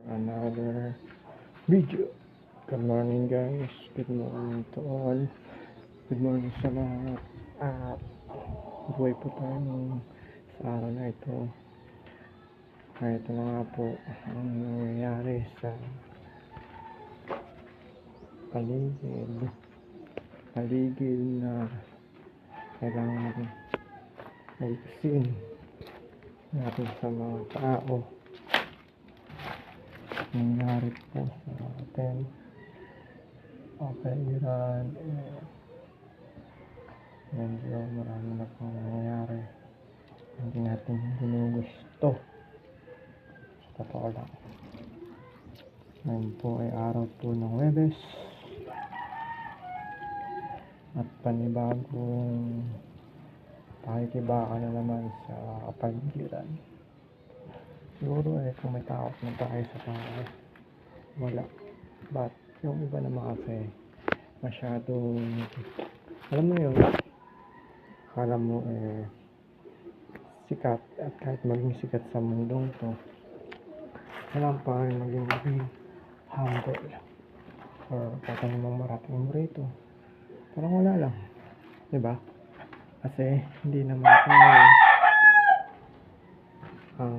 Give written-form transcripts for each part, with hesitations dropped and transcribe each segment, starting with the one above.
Another video. Good morning guys, good morning to all, good morning sa lahat. At buhay po tayo sa araw na ito. Ito na nga po ang nangyayari sa paligid na kailangan ayusin natin sa mga tao. Nangyari po sa atin kapaligiran, medyo marami na pong nangyayari hindi natin ginugusto. Totoo lang. Ngayon po ay araw po ng Huwebes at panibagong pakikibaka na naman sa kapaligiran. Siguro kung may takot na tayo sa tao, wala. But yung iba naman kasi masyadong, alam mo yun, akala mo sikat, at kahit maging sikat sa mundong to, kailangan pa rin maging humble or patang mong marating mo rito. Parang wala lang, diba? Kasi hindi naman tayo ang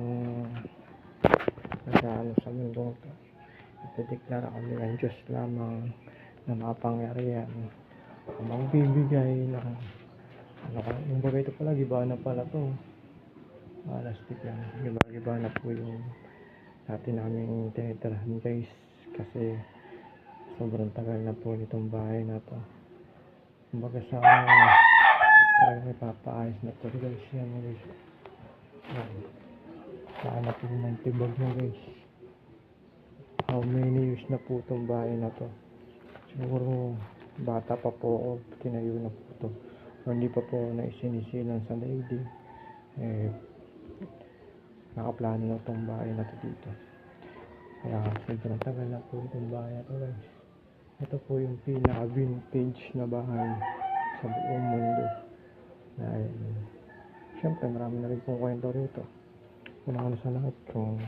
nasa sa mundong to. Ipideklara kami ng Diyos lamang na mapangyarihan ang magbibigay ng yung bagay ito pala, giba na pala to. Plastic yan, giba na po yung dati namin tinitirahan guys, kasi sobrang tagal na po nitong bahay na to. Kumbaga sa talagang ipapaayos na to guys, yan guys. Sana po ng tibag na guys. How many years na po itong bahay na to? Siguro bata pa po ako, tinayo na po ito. O hindi pa po naisinisilan sa daigdig. Nakaplano na itong bahay na to dito. Kaya sobrang tagal na po itong bahay na to guys. Ito po yung pinaka-vintage na bahay sa buong mundo. Dahil syempre marami na rin pong kwento rito. Una sa lahat, kung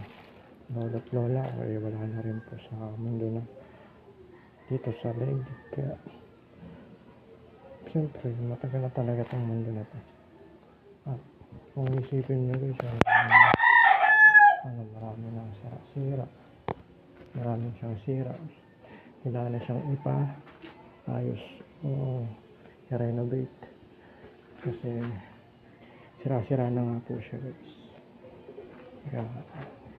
lolo't lola ay wala na rin po sa mundo na dito sa daigdig. Kaya siyempre matagal na talaga itong mundo na to. At kung isipin nyo guys, marami nang sira, maraming siyang sira, kailangan na siyang ayos o i-renovate kasi sira-sira na nga po siya guys. Kaya